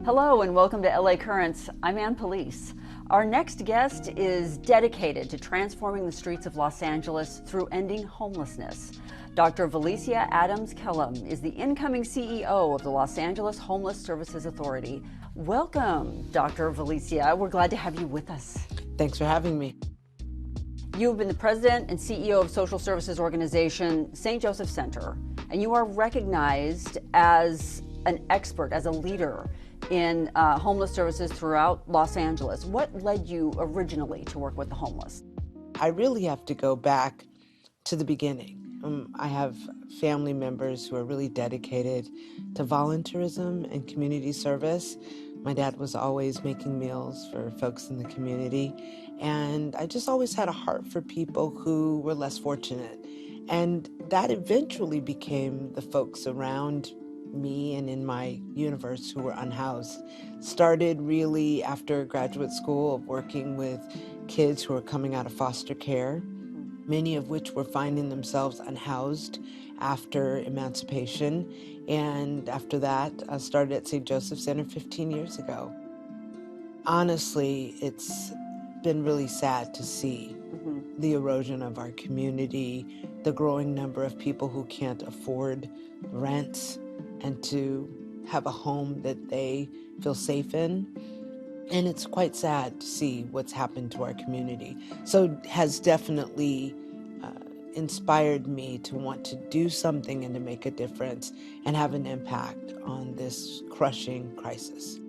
Hello and welcome to LA Currents. I'm Ann Police. Our next guest is dedicated to transforming the streets of Los Angeles through ending homelessness. Dr. Lecia Adams Kellum is the incoming CEO of the Los Angeles Homeless Services Authority. Welcome, Dr. Lecia. We're glad to have you with us. Thanks for having me. You have been the president and CEO of social services organization St. Joseph Center, and you are recognized as an expert, as a leader in homeless services throughout Los Angeles. What led you originally to work with the homeless? I really have to go back to the beginning. I have family members who are really dedicated to volunteerism and community service. My dad was always making meals for folks in the community, and I just always had a heart for people who were less fortunate. And that eventually became the folks around me and in my universe who were unhoused. Started really after graduate school of working with kids who were coming out of foster care, many of which were finding themselves unhoused after emancipation. And after that, I started at St. Joseph Center 15 years ago. Honestly, it's been really sad to see the erosion of our community, the growing number of people who can't afford rent and to have a home that they feel safe in. And it's quite sad to see what's happened to our community. So it has definitely inspired me to want to do something and to make a difference and have an impact on this crushing crisis.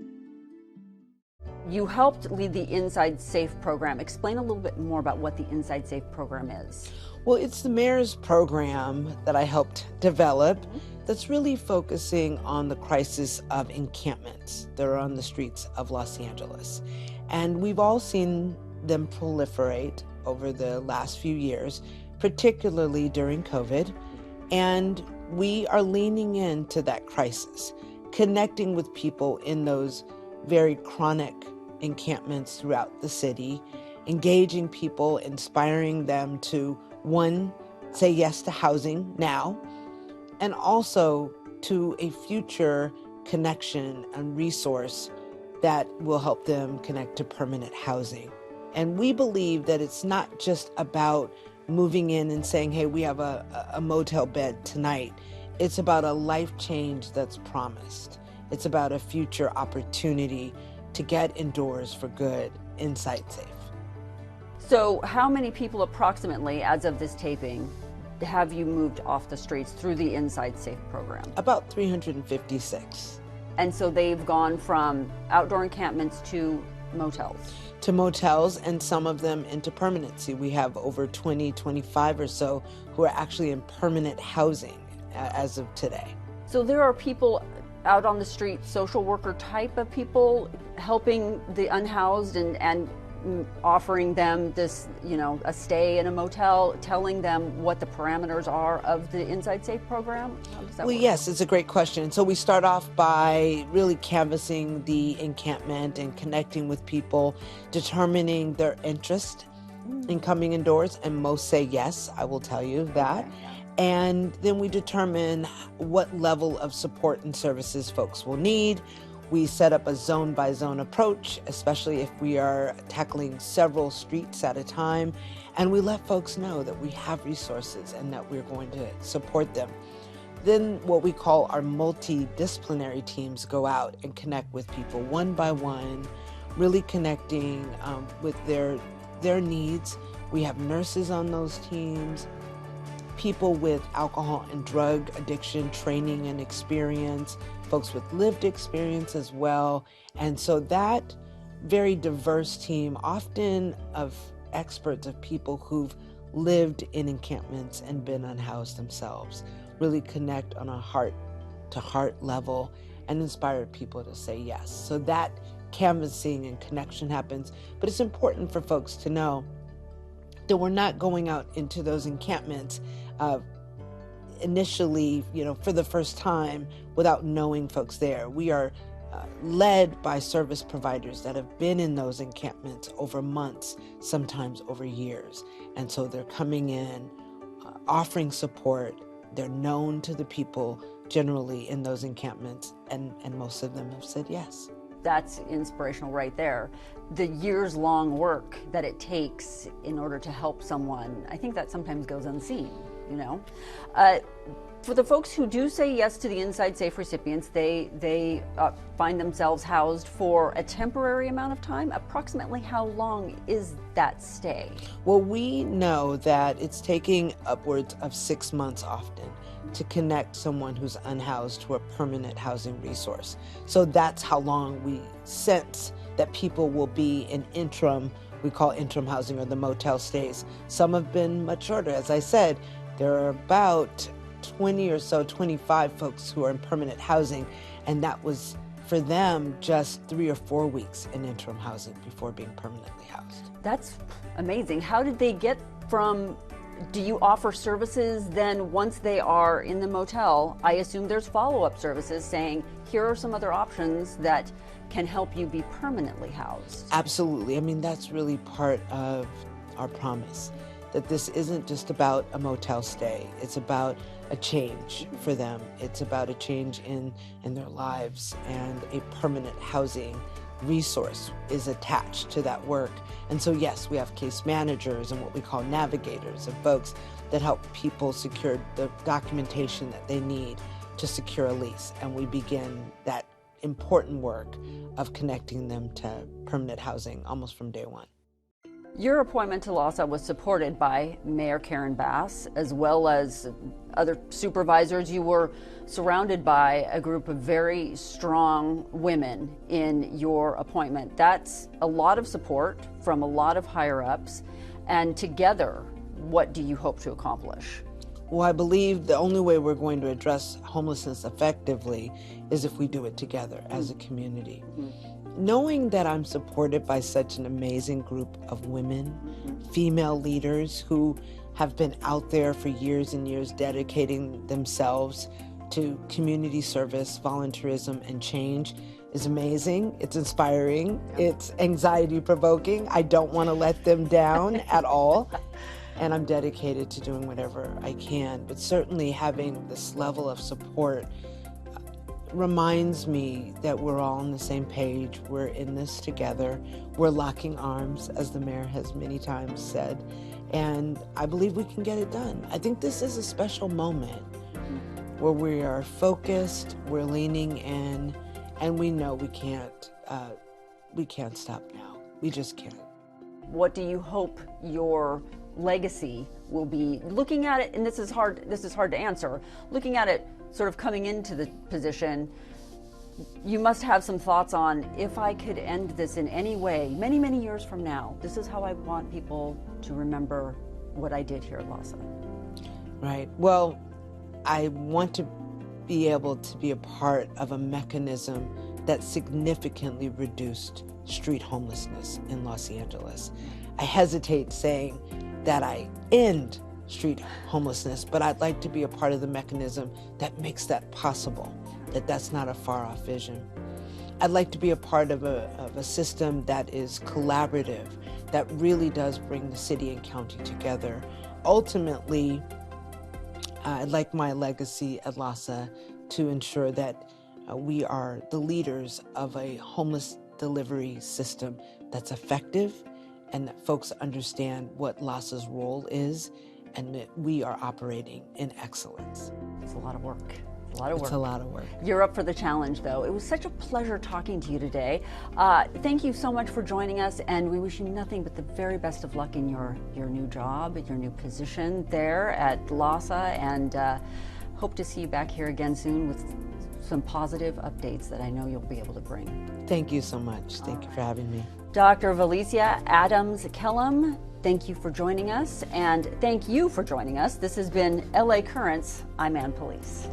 You helped lead the Inside Safe program. Explain a little bit more about what the Inside Safe program is. Well, it's the mayor's program that I helped develop that's really focusing on the crisis of encampments that are on the streets of Los Angeles. And we've all seen them proliferate over the last few years, particularly during COVID. And we are leaning into that crisis, connecting with people in those very chronic encampments throughout the city, engaging people, inspiring them to, one, say yes to housing now, and also to a future connection and resource that will help them connect to permanent housing. And we believe that it's not just about moving in and saying, hey, we have a motel bed tonight. It's about a life change that's promised. It's about a future opportunity to get indoors for good, Inside Safe. So how many people approximately, as of this taping, have you moved off the streets through the Inside Safe program? About 356. And so they've gone from outdoor encampments to motels? To motels, and some of them into permanency. We have over 25 or so who are actually in permanent housing as of today. So there are people out on the street, social worker type of people, helping the unhoused and offering them this, a stay in a motel, telling them what the parameters are of the Inside Safe program? How does that work? Yes, it's a great question. So we start off by really canvassing the encampment and connecting with people, determining their interest in coming indoors, and most say yes, I will tell you that. Okay. And then we determine what level of support and services folks will need. We set up a zone-by-zone approach, especially if we are tackling several streets at a time. And we let folks know that we have resources and that we're going to support them. Then what we call our multidisciplinary teams go out and connect with people one by one, really connecting with their needs. We have nurses on those teams, people with alcohol and drug addiction training and experience, folks with lived experience as well. And so that very diverse team, often of experts, of people who've lived in encampments and been unhoused themselves, really connect on a heart-to-heart level and inspire people to say yes. So that canvassing and connection happens. But it's important for folks to know that we're not going out into those encampments initially, for the first time without knowing folks there. We are led by service providers that have been in those encampments over months, sometimes over years. And so they're coming in, offering support. They're known to the people generally in those encampments, and most of them have said yes. That's inspirational right there. The years-long work that it takes in order to help someone, I think that sometimes goes unseen, you know. For the folks who do say yes to the Inside Safe recipients, they find themselves housed for a temporary amount of time. Approximately how long is that stay? Well, we know that it's taking upwards of 6 months often to connect someone who's unhoused to a permanent housing resource. So that's how long we sense that people will be in interim, we call interim housing, or the motel stays. Some have been much shorter. As I said, there are about 20 or so, 25 folks who are in permanent housing, and that was for them just 3 or 4 weeks in interim housing before being permanently housed. That's amazing. How did they get from, do you offer services then once they are in the motel? I assume there's follow-up services saying, here are some other options that can help you be permanently housed. Absolutely. I mean, that's really part of our promise, that this isn't just about a motel stay. It's about a change for them. It's about a change in their lives, and a permanent housing resource is attached to that work. And so yes, we have case managers and what we call navigators, and folks that help people secure the documentation that they need to secure a lease. And we begin that important work of connecting them to permanent housing almost from day one. Your appointment to LAHSA was supported by Mayor Karen Bass, as well as other supervisors. You were surrounded by a group of very strong women in your appointment. That's a lot of support from a lot of higher ups. And together, what do you hope to accomplish? Well, I believe the only way we're going to address homelessness effectively is if we do it together as a community. Knowing that I'm supported by such an amazing group of women, female leaders who have been out there for years and years dedicating themselves to community service, volunteerism, and change is amazing. It's inspiring. It's anxiety-provoking. I don't want to let them down at all. And I'm dedicated to doing whatever I can. But certainly having this level of support reminds me that we're all on the same page. We're in this together. We're locking arms, as the mayor has many times said. And I believe we can get it done. I think this is a special moment where we are focused, we're leaning in, and we know we can't stop now. We just can't. What do you hope your legacy will be? Looking at it, and this is hard to answer, looking at it sort of coming into the position, you must have some thoughts on, if I could end this in any way, many, many years from now, this is how I want people to remember what I did here at LAHSA. Right. Well, I want to be able to be a part of a mechanism that significantly reduced street homelessness in Los Angeles. I hesitate saying that I end street homelessness, but I'd like to be a part of the mechanism that makes that possible, that's not a far-off vision. I'd like to be a part of a system that is collaborative, that really does bring the city and county together. Ultimately, I'd like my legacy at LAHSA to ensure that we are the leaders of a homeless delivery system that's effective, and that folks understand what LAHSA's role is, and that we are operating in excellence. It's a lot of work. It's a lot of work. It's a lot of work. You're up for the challenge, though. It was such a pleasure talking to you today. Thank you so much for joining us, and we wish you nothing but the very best of luck in your new job, your new position there at LAHSA, and hope to see you back here again soon with some positive updates that I know you'll be able to bring. Thank you so much. Thank you for having me. Dr. Lecia Adams Kellum, thank you for joining us, and thank you for joining us. This has been LA Currents. I'm Ann Police.